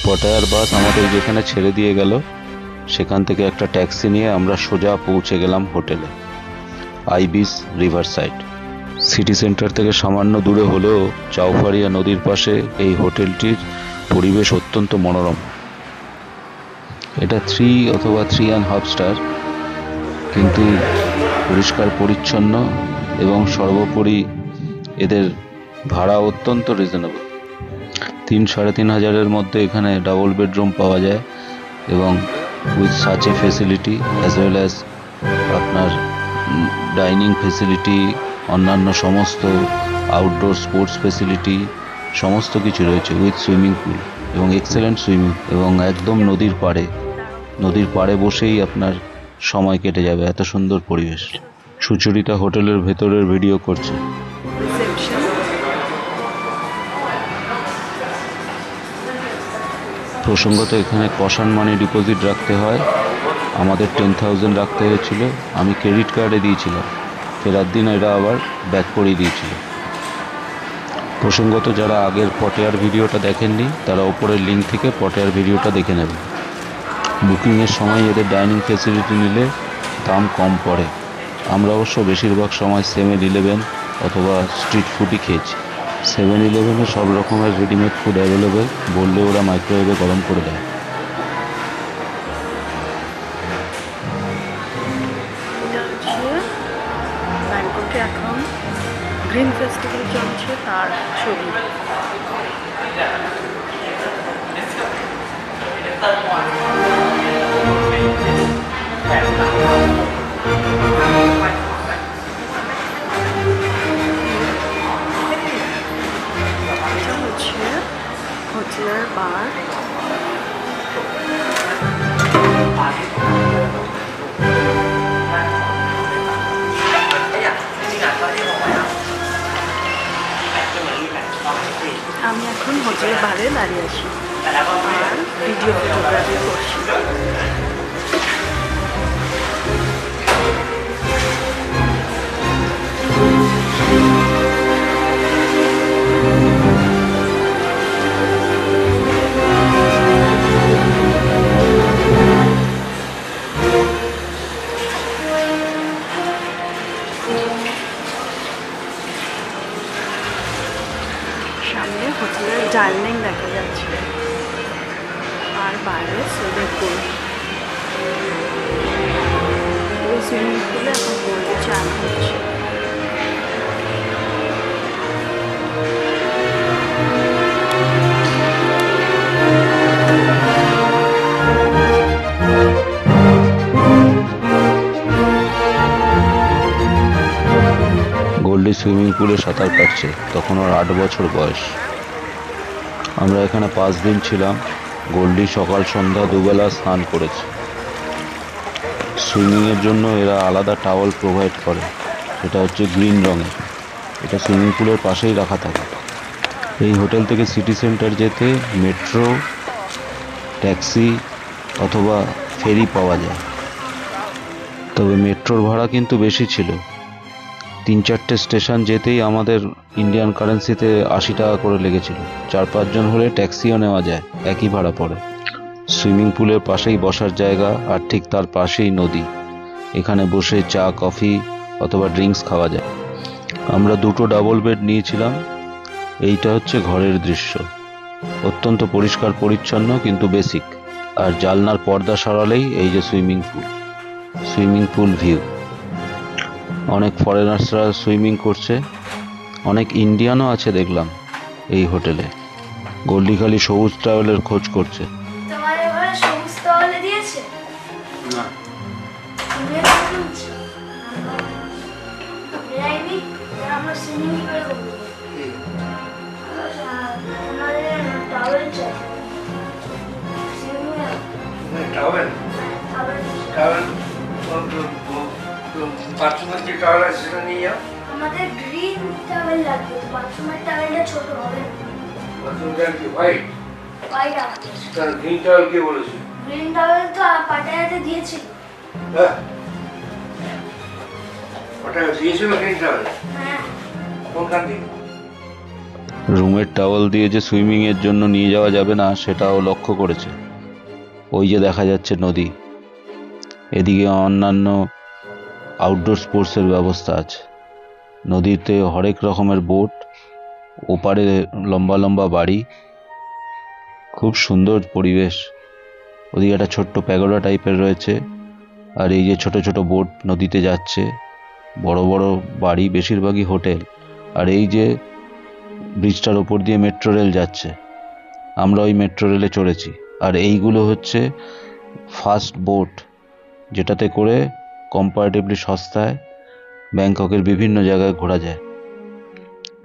পটায়ার বাস আমাদের যেখানে ছেড়ে দিয়ে গেল সেখান থেকে একটা ট্যাক্সি নিয়ে আমরা সোজা পৌঁছে গেলাম হোটেলে, আইবিস রিভারসাইড। সিটি সেন্টার থেকে সামান্য দূরে হলেও চাউফারিয়া নদীর পাশে এই হোটেলটির পরিবেশ অত্যন্ত মনোরম। এটা 3 অথবা 3.5 স্টার, কিন্তু পরিষ্কার পরিচ্ছন্ন এবং সর্বোপরি এদের ভাড়া অত্যন্ত রিজনেবল। 3-3.5 হাজারের মধ্যে এখানে ডাবল বেডরুম পাওয়া যায় এবং with সাচে facility as well as আপনার ডাইনিং ফেসিলিটি, অন্যান্য সমস্ত আউটডোর স্পোর্টস ফেসিলিটি সমস্ত কিছু রয়েছে, উইথ সুইমিং পুল এবং এক্সেলেন্ট সুইমিং, এবং একদম নদীর পাড়ে বসেই আপনার সময় কেটে যাবে, এত সুন্দর পরিবেশ। সুচরিতা হোটেলের ভেতরের ভিডিও করছে। প্রসঙ্গত এখানে কশন মানি ডিপোজিট রাখতে হয়, আমাদের 10,000 রাখতে হয়েছিল। আমি ক্রেডিট কার্ডে দিয়েছিলাম, ফেরার দিন এরা আবার ব্যাক করিয়ে দিয়েছিল। প্রসঙ্গত যারা আগের পটায়ার ভিডিওটা দেখেননি তারা ওপরের লিঙ্ক থেকে পটায়ার ভিডিওটা দেখে নেবেন। বুকিংয়ের সময় এদের ডাইনিং ফেসিলিটি নিলে দাম কম পড়ে। আমরা অবশ্য বেশিরভাগ সময় 7-11 অথবা স্ট্রিট ফুডই খেয়েছি। 7-11-এ সব রকমের রেডিমেড ফুড অ্যাভেলেবেল, বললে ওরা মাইক্রোওয়েভে গরম করে দেয়। ব্যাংককে এখন গ্রিন ফেস্টিভ্যাল চলছে, তার ছবি। হোটেলের বার, আমি এখন হোটেলের বারে দাঁড়িয়ে আছি আর ভিডিও ফটোগ্রাফি করছি। সামনে হোটেলের ডাইনিং দেখা যাচ্ছে আর বাইরে সুইমিং পুল। ওই সুইমিং পুলে এখন বলতে চান হচ্ছে। গোল্ডি সুইমিং পুলে সাঁতার কাটছে, তখন ওর 8 বছর বয়স। আমরা এখানে 5 দিন ছিলাম। গোল্ডি সকাল সন্ধ্যা দুবেলা স্নান করেছে। সুইমিংয়ের জন্য এরা আলাদা টাওয়াল প্রোভাইড করে, সেটা হচ্ছে গ্রিন রঙের। এটা সুইমিং পুলের পাশেই রাখা থাকে। এই হোটেল থেকে সিটি সেন্টার যেতে মেট্রো, ট্যাক্সি অথবা ফেরি পাওয়া যায়, তবে মেট্রোর ভাড়া কিন্তু বেশি ছিল। 3-4টে স্টেশন যেতেই আমাদের ইন্ডিয়ান কারেন্সিতে 80 টাকা করে লেগেছিল। 4-5 জন হলে ট্যাক্সিও নেওয়া যায়, একই ভাড়া পড়ে। সুইমিং পুলের পাশেই বসার জায়গা আর ঠিক তার পাশেই নদী। এখানে বসে চা, কফি অথবা ড্রিঙ্কস খাওয়া যায়। আমরা 2টো ডাবল বেড নিয়েছিলাম। এইটা হচ্ছে ঘরের দৃশ্য, অত্যন্ত পরিষ্কার পরিচ্ছন্ন কিন্তু বেসিক। আর জালনার পর্দা সরালেই এই যে সুইমিং পুল ভিউ। অনেক ফরেনার্সরা সুইমিং করছে, অনেক ইন্ডিয়ানও আছে দেখলাম এই হোটেলে। গোল্ডি খালি সবুজ টাওয়েলের খোঁজ করছে। বাথরুমের যে টাওয়েল আছে সেটা নিয়ে যাও। আমাদের গ্রিন টাওয়েল লাগবে, বাথরুমের টাওয়েলটা ছোট হবে। বাথরুম টাওয়েল কি হোয়াইট? হোয়াইট আছে। তার গ্রিন টাওয়েল কে বলেছে? গ্রিন টাওয়েল তো পাটায়াতে দিয়েছিল। হ্যাঁ, ওটা দিয়েছিল গ্রিন টাওয়েল। হ্যাঁ, কোন কান্ট্রি? রুমের টাওয়াল দিয়ে যে সুইমিংয়ের জন্য নিয়ে যাওয়া যাবে না সেটাও লক্ষ্য করেছে। ওই যে দেখা যাচ্ছে নদী, এদিকে অন্যান্য আউটডোর স্পোর্টসের ব্যবস্থা আছে। নদীতে হরেক রকমের বোট, ওপারে লম্বা লম্বা বাড়ি, খুব সুন্দর পরিবেশ। ওদিকে একটা ছোট্ট প্যাগোডা টাইপের রয়েছে, আর এই যে ছোট ছোট বোট নদীতে যাচ্ছে, বড় বড় বাড়ি, বেশিরভাগই হোটেল। আর এই যে ব্রিজটার ওপর দিয়ে মেট্রো রেল যাচ্ছে, আমরা ওই মেট্রো রেলে চড়েছি। আর এইগুলো হচ্ছে ফাস্ট বোট, যেটাতে করে কম্পারেটিভলি সস্তায় ব্যাংককের বিভিন্ন জায়গায় ঘোরা যায়।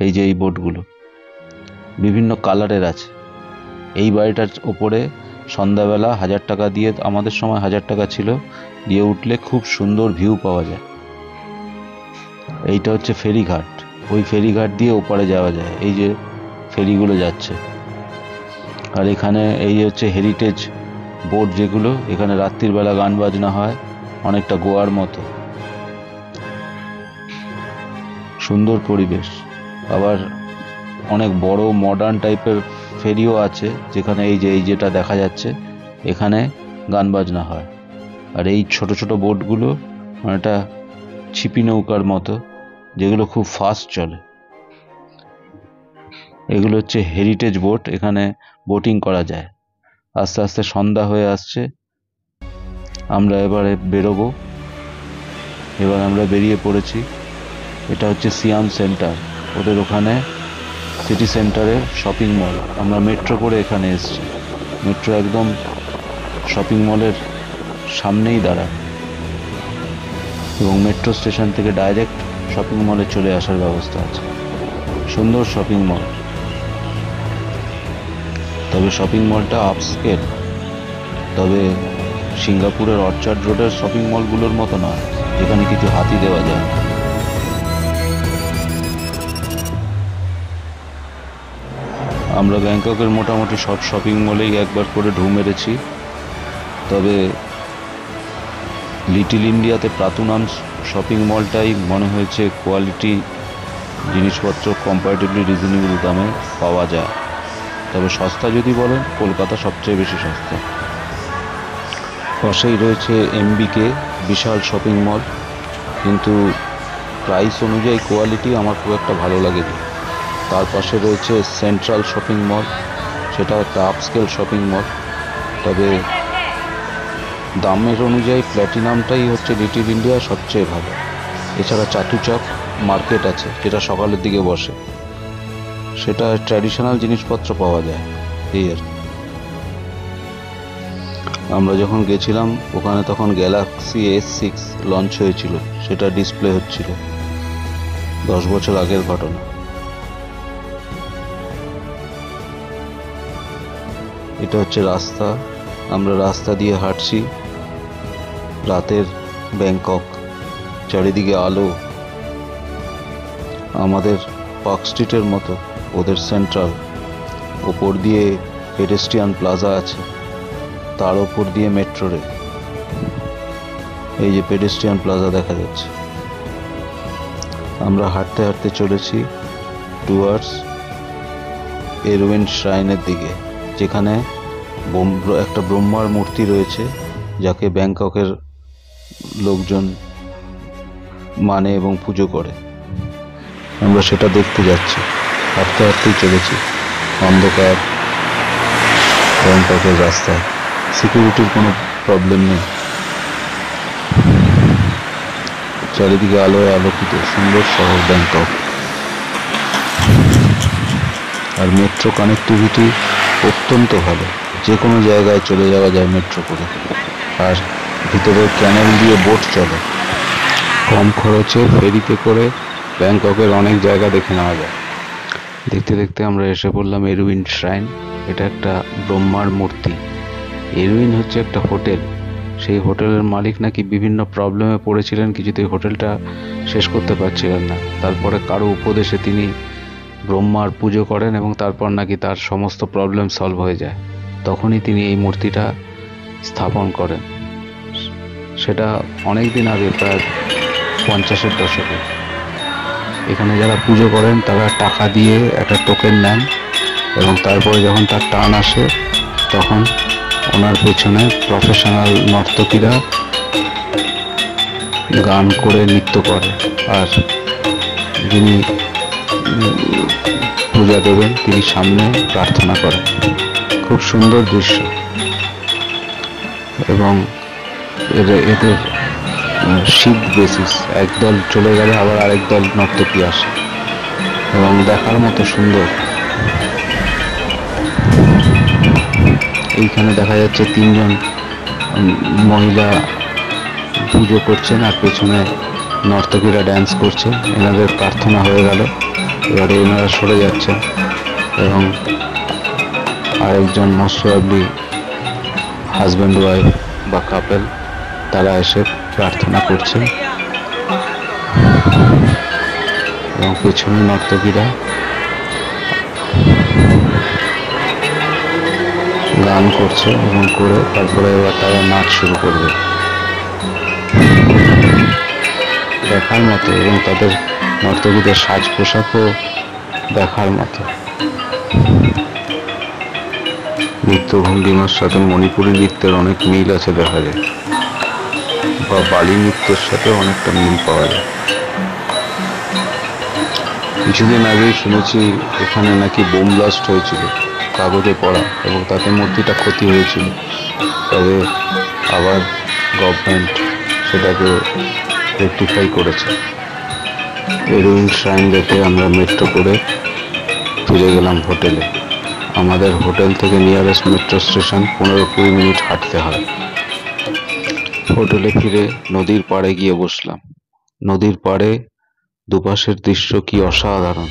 এই যে এই বোটগুলো বিভিন্ন কালারের আছে। এই বাড়িটার ওপরে সন্ধ্যাবেলা 1000 টাকা দিয়ে, আমাদের সময় 1000 টাকা ছিল, দিয়ে উঠলে খুব সুন্দর ভিউ পাওয়া যায়। এইটা হচ্ছে ফেরিঘাট, ওই ফেরিঘাট দিয়ে ওপারে যাওয়া যায়। এই যে ফেরিগুলো যাচ্ছে। আর এখানে এই হচ্ছে হেরিটেজ বোট, যেগুলো এখানে রাত্রির বেলা গান বাজনা হয়, অনেকটা গোয়ার মতো। সুন্দর পরিবেশ। আবার অনেক বড় মডার্ন টাইপের ফেরিও আছে, যেখানে এই যেটা দেখা যাচ্ছে, এখানে গান বাজনা হয়। আর এই ছোট ছোট বোটগুলো অনেকটা ছিপি নৌকার মতো, যেগুলো খুব ফাস্ট চলে। এগুলো হচ্ছে হেরিটেজ বোট, এখানে বোটিং করা যায়। আস্তে আস্তে সন্ধ্যা হয়ে আসছে, আমরা এবারে বেরোবো। এবার আমরা বেরিয়ে পড়েছি। এটা হচ্ছে সিয়াম সেন্টার, ওদের ওখানে সিটি সেন্টারের শপিং মল। আমরা মেট্রো করে এখানে এসেছি। মেট্রো একদম শপিং মলের সামনেই দাঁড়ায়, এবং মেট্রো স্টেশন থেকে ডাইরেক্ট শপিং মলে চলে আসার ব্যবস্থা আছে। সুন্দর শপিং মল, তবে শপিং মলটা আপস্কেল। তবে সিঙ্গাপুরের অর্চার্ড রোডের শপিং মলগুলোর মতো নয়, যেখানে কিছু হাতি দেওয়া যায়। আমরা ব্যাংককের মোটামুটি সব শপিং মলেই একবার করে ঢু মেরেছি। তবে লিটল ইন্ডিয়াতে প্লাতুনাম শপিং মলটাই মনে হয়েছে কোয়ালিটি জিনিসপত্র কম্পারেটিভলি রিজনেবল দামে পাওয়া যায়। তবে সস্তা যদি বলেন, কলকাতা সবচেয়ে বেশি সস্তা। পাশেই রয়েছে এমবিকে, বিশাল শপিং মল, কিন্তু প্রাইস অনুযায়ী কোয়ালিটি আমার খুব একটা ভালো লাগেনি। তার পাশে রয়েছে সেন্ট্রাল শপিং মল, সেটা একটা আপস্কেল শপিং মল। তবে দামের অনুযায়ী প্ল্যাটিনামটাই হচ্ছে লিটল ইন্ডিয়া সবচেয়ে ভালো। এছাড়া চাতুচক মার্কেট আছে, যেটা সকালের দিকে বসে, সেটা ট্র্যাডিশনাল জিনিসপত্র পাওয়া যায়। এই আর আমরা যখন গেছিলাম ওখানে, তখন গ্যালাক্সি S6 লঞ্চ হয়েছিল, সেটা ডিসপ্লে হচ্ছিল। 10 বছর আগের ঘটনা। এটা হচ্ছে রাস্তা, আমরা রাস্তা দিয়ে হাঁটছি। রাতের ব্যাংকক, চারিদিকে আলো। আমাদের পার্ক স্ট্রিটের মতো ওদের সেন্ট্রাল, ওপর দিয়ে পেডেস্ট্রিয়ান প্লাজা আছে, তার ওপর দিয়ে মেট্রো রেল। এই যে পেডেস্ট্রিয়ান প্লাজা দেখা যাচ্ছে। আমরা হাঁটতে হাঁটতে চলেছি টুয়ার্ডস এরউইন শ্রাইনের দিকে, যেখানে একটা ব্রহ্মার মূর্তি রয়েছে, যাকে ব্যাংককের লোকজন মানে এবং পুজো করে। আমরা সেটা দেখতে যাচ্ছি, হাঁটতে হাঁটতেই চলেছি অন্ধকার ব্যাংককের রাস্তায়। সিকিউরিটির কোনো প্রবলেম নেই, চারিদিকে আলোয় আলোকিত সুন্দর শহর ব্যাংকক। আর মেট্রো কানেক্টিভিটি অত্যন্ত ভালো, যে কোনো জায়গায় চলে যাওয়া যায় মেট্রো করে। আর ভিতরে ক্যানেল দিয়ে বোট চলে, কম খরচে ফেরিতে করে ব্যাংককের অনেক জায়গা দেখে নেওয়া যায়। দেখতে দেখতে আমরা এসে পড়লাম এরউইন শ্রাইন। এটা একটা ব্রহ্মার মূর্তি। এরউইন হচ্ছে একটা হোটেল, সেই হোটেলের মালিক নাকি বিভিন্ন প্রবলেমে পড়েছিলেন, কিছুতেই হোটেলটা শেষ করতে পারছিলেন না। তারপরে কারো উপদেশে তিনি ব্রহ্মার পুজো করেন, এবং তারপর নাকি তার সমস্ত প্রবলেম সলভ হয়ে যায়। তখনই তিনি এই মূর্তিটা স্থাপন করেন। সেটা অনেক দিন আগে, প্রায় 50-এর দশকে। এখানে যারা পুজো করেন তারা টাকা দিয়ে একটা টোকেন নেন এবং তারপরে যখন তার টার্ন আসে তখন ওনার পেছনে প্রফেশনাল নর্তকীরা গান করে নৃত্য করে আর যিনি পূজা দেবেন তিনি সামনে প্রার্থনা করেন। খুব সুন্দর দৃশ্য এবং এদের শিফট বেসিস, একদল চলে গেলে আবার আরেক দল নর্তকী আসে এবং দেখার মতো সুন্দর। এইখানে দেখা যাচ্ছে 3 জন মহিলা পুজো করছেন আর পেছনে নর্তকীরা ড্যান্স করছে। এনাদের প্রার্থনা হয়ে গেল, এবারে এনারা সরে যাচ্ছেন এবং আরেকজন মৎস্যবাবলি হাজব্যান্ড ওয়াইফ বা কাপেল তারা এসে প্রার্থনা করছে এবং পেছনে নর্তকীরা গান করছে এবং করে তারপরে এবার তারা নাচ শুরু করবে। দেখার মতো এবং তাদের নর্তকীদের সাজ পোশাকও দেখার মতো। নৃত্য ভঙ্গিমার সাথে মণিপুরী নৃত্যের অনেক মিল আছে দেখা যায়, বা বালি নৃত্যের সাথে অনেকটা মিল পাওয়া যায়। কিছুদিন আগেই শুনেছি এখানে নাকি বোম ব্লাস্ট হয়েছিল কাগজে পড়া এবং তাতে মূর্তিটা ক্ষতি হয়েছিল, তবে আবার গভর্নমেন্ট সেটাকে রেকটিফাই করেছে। এরুইন শ্রাইন দেখে আমরা মেট্রো করে ফিরে গেলাম হোটেলে। আমাদের হোটেল থেকে নিয়ারেস্ট মেট্রো স্টেশন 15-20 মিনিট হাঁটতে হয়। হোটেলে ফিরে নদীর পাড়ে গিয়ে বসলাম। নদীর পাড়ে দুপাশের দৃশ্য কি অসাধারণ।